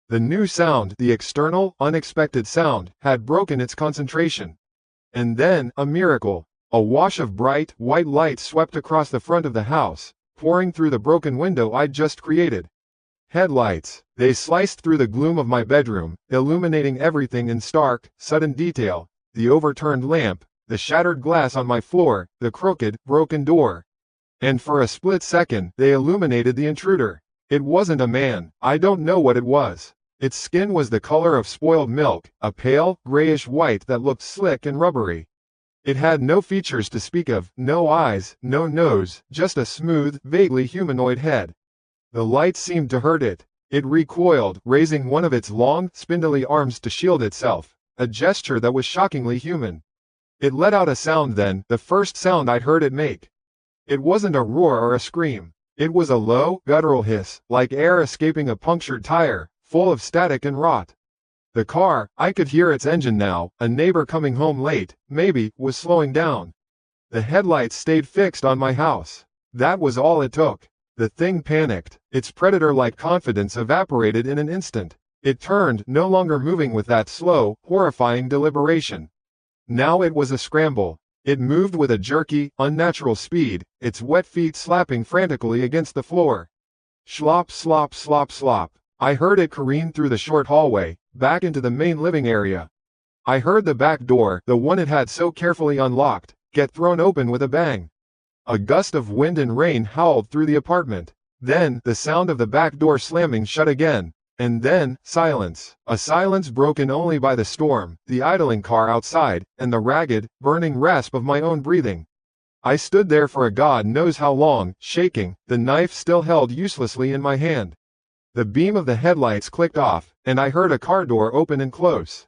The new sound, the external, unexpected sound, had broken its concentration. And then, a miracle. A wash of bright, white light swept across the front of the house, pouring through the broken window I'd just created. Headlights. They sliced through the gloom of my bedroom, illuminating everything in stark, sudden detail. The overturned lamp, the shattered glass on my floor, the crooked, broken door. And for a split second, they illuminated the intruder. It wasn't a man. I don't know what it was. Its skin was the color of spoiled milk, a pale, grayish white that looked slick and rubbery. It had no features to speak of, no eyes, no nose, just a smooth, vaguely humanoid head. The light seemed to hurt it. It recoiled, raising one of its long, spindly arms to shield itself, a gesture that was shockingly human. It let out a sound then, the first sound I'd heard it make. It wasn't a roar or a scream. It was a low, guttural hiss, like air escaping a punctured tire, full of static and rot. The car, I could hear its engine now, a neighbor coming home late, maybe, was slowing down. The headlights stayed fixed on my house. That was all it took. The thing panicked. Its predator-like confidence evaporated in an instant. It turned, no longer moving with that slow, horrifying deliberation. Now it was a scramble. It moved with a jerky, unnatural speed, its wet feet slapping frantically against the floor. Slop, slop, slop, slop. I heard it careen through the short hallway, back into the main living area. I heard the back door, the one it had so carefully unlocked, get thrown open with a bang. A gust of wind and rain howled through the apartment. Then, the sound of the back door slamming shut again. And then, silence. A silence broken only by the storm, the idling car outside, and the ragged, burning rasp of my own breathing. I stood there for a God knows how long, shaking, the knife still held uselessly in my hand. The beam of the headlights clicked off, and I heard a car door open and close.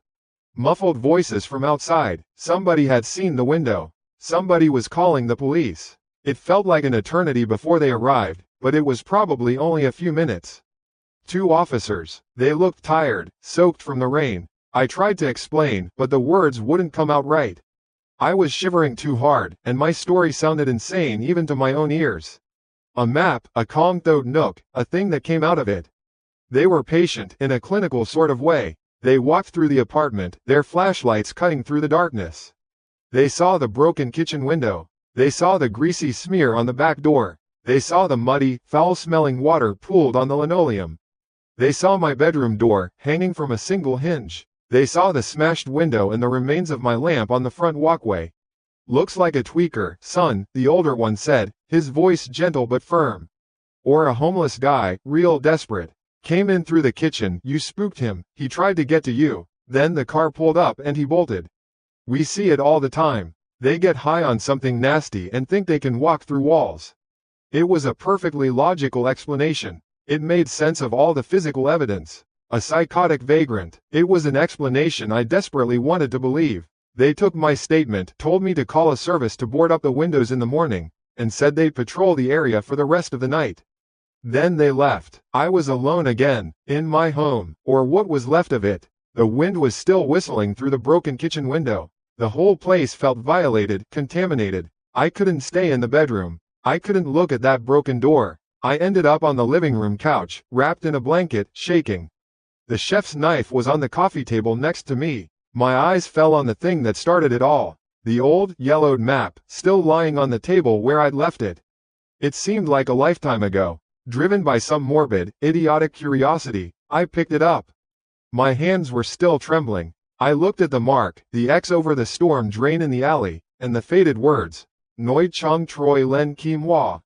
Muffled voices from outside. Somebody had seen the window. Somebody was calling the police. It felt like an eternity before they arrived, but it was probably only a few minutes. 2 officers. They looked tired, soaked from the rain. I tried to explain, but the words wouldn't come out right. I was shivering too hard, and my story sounded insane even to my own ears. A map, a Kong-thought nook, a thing that came out of it. They were patient, in a clinical sort of way. They walked through the apartment, their flashlights cutting through the darkness. They saw the broken kitchen window. They saw the greasy smear on the back door. They saw the muddy, foul-smelling water pooled on the linoleum. They saw my bedroom door, hanging from a single hinge. They saw the smashed window and the remains of my lamp on the front walkway. "Looks like a tweaker, son," the older one said, his voice gentle but firm. "Or a homeless guy, real desperate. Came in through the kitchen, you spooked him, he tried to get to you, then the car pulled up and he bolted. We see it all the time. They get high on something nasty and think they can walk through walls." It was a perfectly logical explanation. It made sense of all the physical evidence. A psychotic vagrant. It was an explanation I desperately wanted to believe. They took my statement, told me to call a service to board up the windows in the morning, and said they'd patrol the area for the rest of the night. Then they left. I was alone again, in my home, or what was left of it. The wind was still whistling through the broken kitchen window. The whole place felt violated, contaminated. I couldn't stay in the bedroom. I couldn't look at that broken door. I ended up on the living room couch, wrapped in a blanket, shaking. The chef's knife was on the coffee table next to me. My eyes fell on the thing that started it all. The old, yellowed map, still lying on the table where I'd left it. It seemed like a lifetime ago. Driven by some morbid, idiotic curiosity, I picked it up. My hands were still trembling. I looked at the mark, the X over the storm drain in the alley, and the faded words, "Noi Chong Troi Len Kim Hua."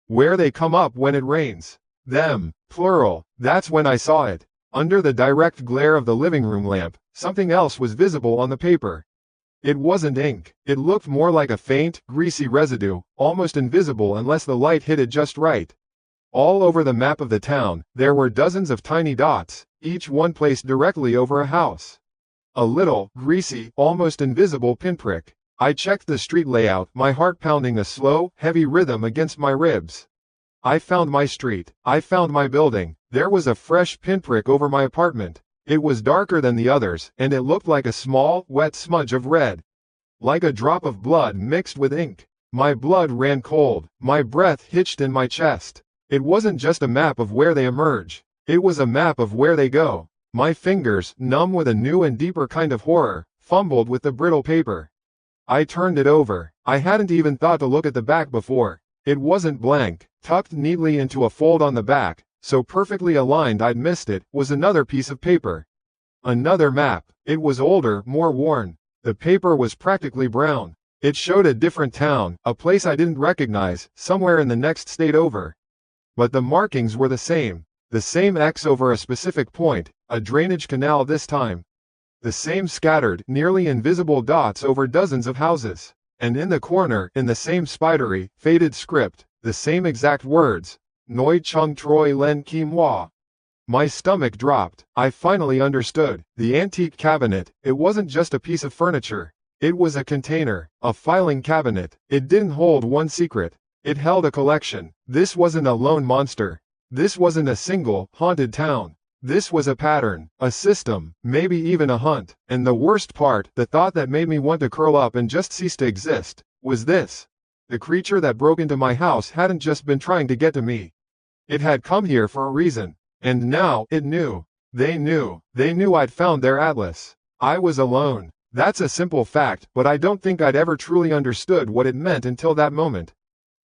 Where they come up when it rains. Them, plural. That's when I saw it. Under the direct glare of the living room lamp, something else was visible on the paper. It wasn't ink. It looked more like a faint, greasy residue, almost invisible unless the light hit it just right. All over the map of the town, there were dozens of tiny dots, each one placed directly over a house. A little, greasy, almost invisible pinprick. I checked the street layout, my heart pounding a slow, heavy rhythm against my ribs. I found my street. I found my building. There was a fresh pinprick over my apartment. It was darker than the others, and it looked like a small, wet smudge of red. Like a drop of blood mixed with ink. My blood ran cold. My breath hitched in my chest. It wasn't just a map of where they emerge. It was a map of where they go. My fingers, numb with a new and deeper kind of horror, fumbled with the brittle paper. I turned it over. I hadn't even thought to look at the back before. It wasn't blank. Tucked neatly into a fold on the back, so perfectly aligned I'd missed it, was another piece of paper. Another map. It was older, more worn. The paper was practically brown. It showed a different town, a place I didn't recognize, somewhere in the next state over. But the markings were the same. The same X over a specific point, a drainage canal this time. The same scattered, nearly invisible dots over dozens of houses. And in the corner, in the same spidery, faded script, the same exact words, "Noi Chung Troi Len Kim Hua." My stomach dropped. I finally understood. The antique cabinet, it wasn't just a piece of furniture. It was a container, a filing cabinet. It didn't hold one secret. It held a collection. This wasn't a lone monster. This wasn't a single, haunted town. This was a pattern, a system, maybe even a hunt. And the worst part, the thought that made me want to curl up and just cease to exist, was this. The creature that broke into my house hadn't just been trying to get to me. It had come here for a reason. And now, it knew. They knew. They knew I'd found their atlas. I was alone. That's a simple fact, but I don't think I'd ever truly understood what it meant until that moment.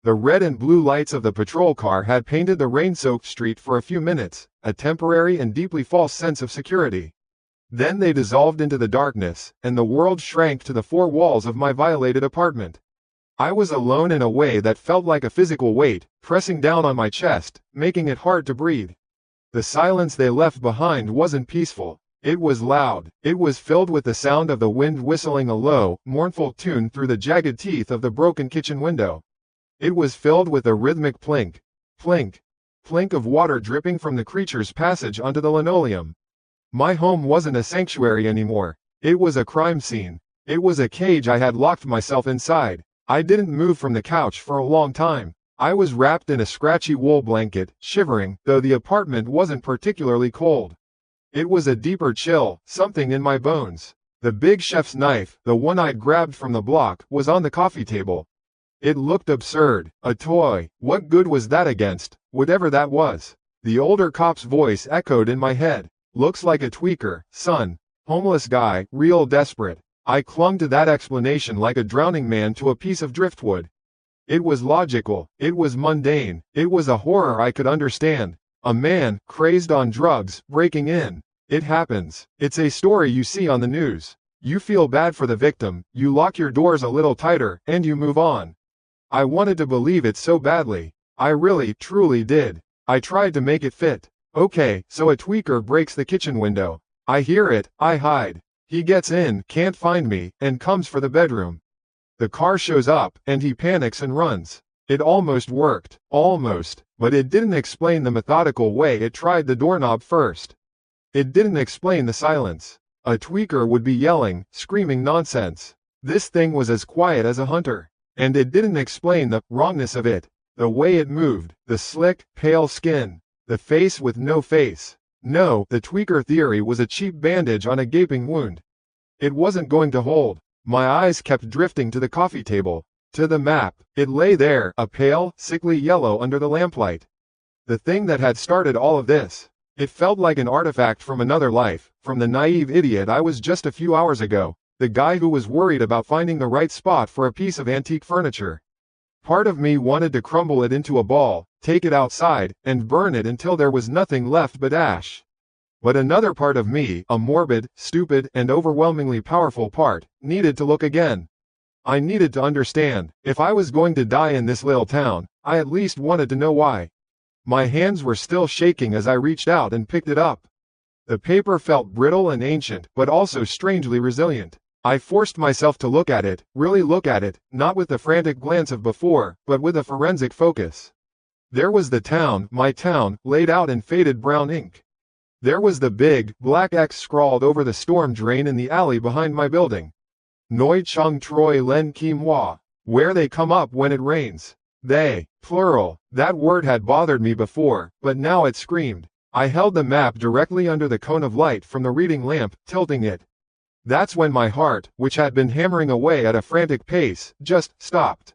The red and blue lights of the patrol car had painted the rain-soaked street for a few minutes, a temporary and deeply false sense of security. Then they dissolved into the darkness, and the world shrank to the four walls of my violated apartment. I was alone in a way that felt like a physical weight, pressing down on my chest, making it hard to breathe. The silence they left behind wasn't peaceful. It was loud. It was filled with the sound of the wind whistling a low, mournful tune through the jagged teeth of the broken kitchen window. It was filled with a rhythmic plink, plink, plink of water dripping from the creature's passage onto the linoleum. My home wasn't a sanctuary anymore. It was a crime scene. It was a cage I had locked myself inside. I didn't move from the couch for a long time. I was wrapped in a scratchy wool blanket, shivering, though the apartment wasn't particularly cold. It was a deeper chill, something in my bones. The big chef's knife, the one I'd grabbed from the block, was on the coffee table. It looked absurd. A toy. What good was that against whatever that was? The older cop's voice echoed in my head. Looks like a tweaker, son. Homeless guy, real desperate. I clung to that explanation like a drowning man to a piece of driftwood. It was logical, it was mundane, it was a horror I could understand. A man, crazed on drugs, breaking in. It happens. It's a story you see on the news. You feel bad for the victim, you lock your doors a little tighter, and you move on. I wanted to believe it so badly. I really, truly did. I tried to make it fit. Okay, so a tweaker breaks the kitchen window. I hear it, I hide. He gets in, can't find me, and comes for the bedroom. The car shows up, and he panics and runs. It almost worked, almost, but it didn't explain the methodical way it tried the doorknob first. It didn't explain the silence. A tweaker would be yelling, screaming nonsense. This thing was as quiet as a hunter. And it didn't explain the wrongness of it. The way it moved, the slick, pale skin, the face with no face. No, the tweaker theory was a cheap bandage on a gaping wound. It wasn't going to hold. My eyes kept drifting to the coffee table, to the map. It lay there, a pale, sickly yellow under the lamplight. The thing that had started all of this. It felt like an artifact from another life, from the naive idiot I was just a few hours ago, the guy who was worried about finding the right spot for a piece of antique furniture. Part of me wanted to crumble it into a ball, take it outside, and burn it until there was nothing left but ash. But another part of me, a morbid, stupid, and overwhelmingly powerful part, needed to look again. I needed to understand. If I was going to die in this little town, I at least wanted to know why. My hands were still shaking as I reached out and picked it up. The paper felt brittle and ancient, but also strangely resilient. I forced myself to look at it, really look at it, not with the frantic glance of before, but with a forensic focus. There was the town, my town, laid out in faded brown ink. There was the big, black X scrawled over the storm drain in the alley behind my building. Noi Chung Troi Len Kim Hua, where they come up when it rains. They, plural, that word had bothered me before, but now it screamed. I held the map directly under the cone of light from the reading lamp, tilting it. That's when my heart, which had been hammering away at a frantic pace, just stopped.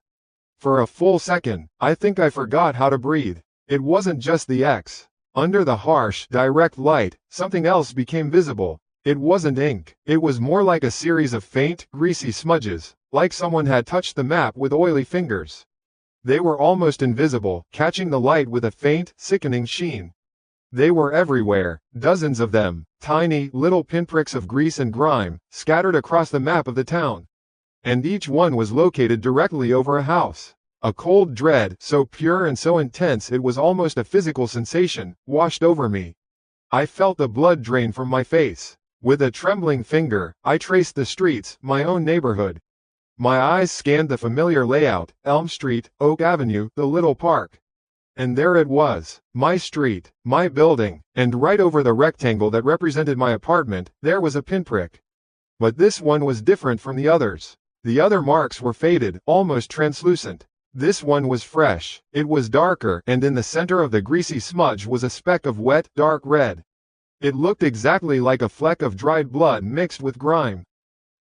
For a full second, I think I forgot how to breathe. It wasn't just the X. Under the harsh, direct light, something else became visible. It wasn't ink. It was more like a series of faint, greasy smudges, like someone had touched the map with oily fingers. They were almost invisible, catching the light with a faint, sickening sheen. They were everywhere, dozens of them, tiny, little pinpricks of grease and grime, scattered across the map of the town. And each one was located directly over a house. A cold dread, so pure and so intense it was almost a physical sensation, washed over me. I felt the blood drain from my face. With a trembling finger, I traced the streets, my own neighborhood. My eyes scanned the familiar layout, Elm Street, Oak Avenue, the little park. And there it was, my street, my building, and right over the rectangle that represented my apartment, there was a pinprick. But this one was different from the others. The other marks were faded, almost translucent. This one was fresh. It was darker, and in the center of the greasy smudge was a speck of wet, dark red. It looked exactly like a fleck of dried blood mixed with grime.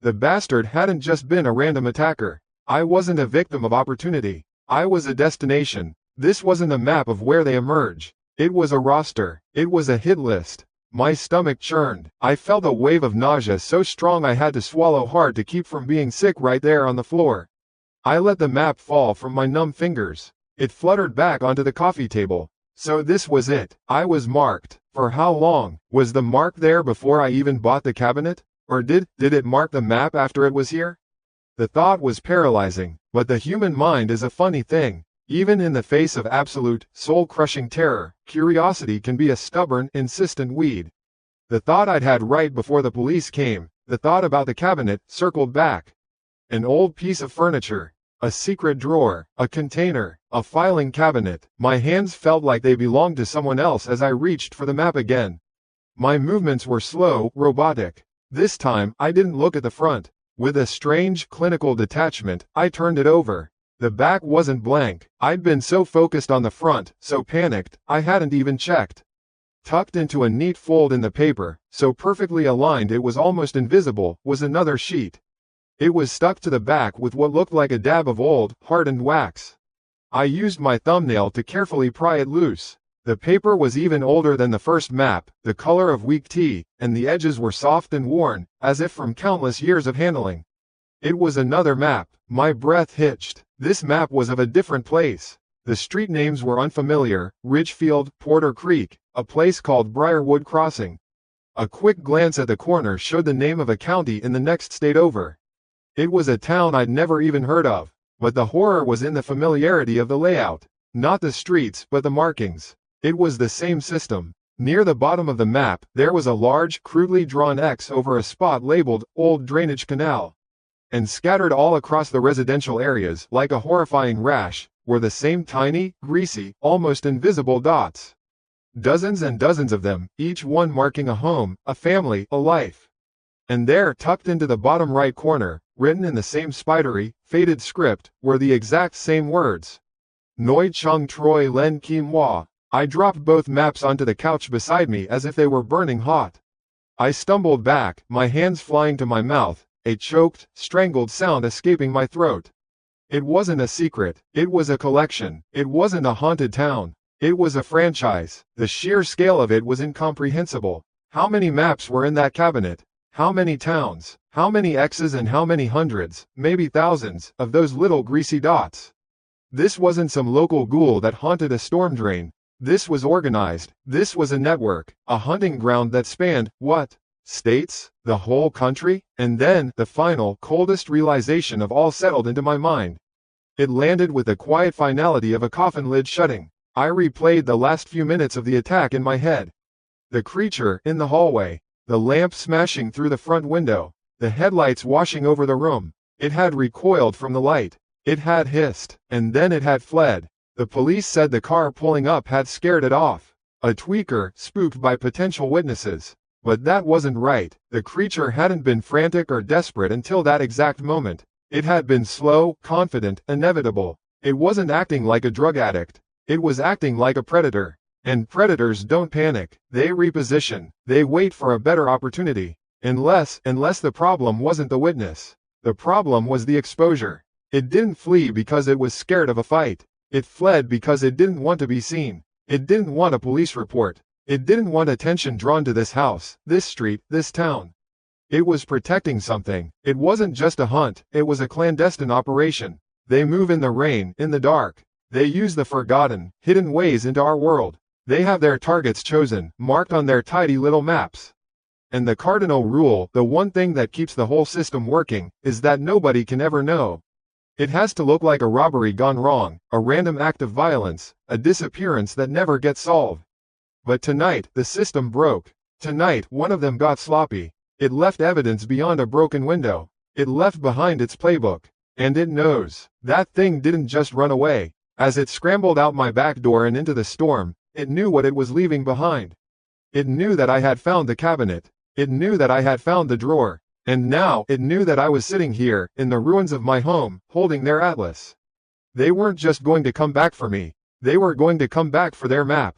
The bastard hadn't just been a random attacker. I wasn't a victim of opportunity. I was a destination. This wasn't a map of where they emerge. It was a roster. It was a hit list. My stomach churned. I felt a wave of nausea so strong I had to swallow hard to keep from being sick right there on the floor. I let the map fall from my numb fingers. It fluttered back onto the coffee table. So this was it. I was marked. For how long? Was the mark there before I even bought the cabinet? Or did it mark the map after it was here? The thought was paralyzing, but the human mind is a funny thing. Even in the face of absolute, soul-crushing terror, curiosity can be a stubborn, insistent weed. The thought I'd had right before the police came, the thought about the cabinet, circled back. An old piece of furniture, a secret drawer, a container, a filing cabinet. My hands felt like they belonged to someone else as I reached for the map again. My movements were slow, robotic. This time, I didn't look at the front. With a strange, clinical detachment, I turned it over. The back wasn't blank. I'd been so focused on the front, so panicked, I hadn't even checked. Tucked into a neat fold in the paper, so perfectly aligned it was almost invisible, was another sheet. It was stuck to the back with what looked like a dab of old, hardened wax. I used my thumbnail to carefully pry it loose. The paper was even older than the first map, the color of weak tea, and the edges were soft and worn, as if from countless years of handling. It was another map. My breath hitched. This map was of a different place. The street names were unfamiliar: Ridgefield, Porter Creek, a place called Briarwood Crossing. A quick glance at the corner showed the name of a county in the next state over. It was a town I'd never even heard of, but the horror was in the familiarity of the layout. Not the streets, but the markings. It was the same system. Near the bottom of the map, there was a large, crudely drawn X over a spot labeled Old Drainage Canal. And scattered all across the residential areas, like a horrifying rash, were the same tiny, greasy, almost invisible dots. Dozens and dozens of them, each one marking a home, a family, a life. And there, tucked into the bottom right corner, written in the same spidery, faded script, were the exact same words. Noi Chung Troi Len Kim Wa. I dropped both maps onto the couch beside me as if they were burning hot. I stumbled back, my hands flying to my mouth, a choked, strangled sound escaping my throat. It wasn't a secret, it was a collection, it wasn't a haunted town. It was a franchise. The sheer scale of it was incomprehensible. How many maps were in that cabinet? How many towns? How many X's and how many hundreds, maybe thousands, of those little greasy dots? This wasn't some local ghoul that haunted a storm drain. This was organized. This was a network, a hunting ground that spanned, what? States? The whole country? And then, the final, coldest realization of all settled into my mind. It landed with the quiet finality of a coffin lid shutting. I replayed the last few minutes of the attack in my head. The creature in the hallway, the lamp smashing through the front window, the headlights washing over the room. It had recoiled from the light. It had hissed, and then it had fled. The police said the car pulling up had scared it off. A tweaker, spooked by potential witnesses. But that wasn't right. The creature hadn't been frantic or desperate until that exact moment. It had been slow, confident, inevitable. It wasn't acting like a drug addict. It was acting like a predator. And predators don't panic. They reposition. They wait for a better opportunity. Unless the problem wasn't the witness. The problem was the exposure. It didn't flee because it was scared of a fight. It fled because it didn't want to be seen. It didn't want a police report. It didn't want attention drawn to this house, this street, this town. It was protecting something. It wasn't just a hunt, it was a clandestine operation. They move in the rain, in the dark. They use the forgotten, hidden ways into our world. They have their targets chosen, marked on their tidy little maps. And the cardinal rule, the one thing that keeps the whole system working, is that nobody can ever know. It has to look like a robbery gone wrong, a random act of violence, a disappearance that never gets solved. But tonight, the system broke. Tonight, one of them got sloppy. It left evidence beyond a broken window. It left behind its playbook. And it knows. That thing didn't just run away. As it scrambled out my back door and into the storm, it knew what it was leaving behind. It knew that I had found the cabinet. It knew that I had found the drawer. And now, it knew that I was sitting here, in the ruins of my home, holding their atlas. They weren't just going to come back for me. They were going to come back for their map.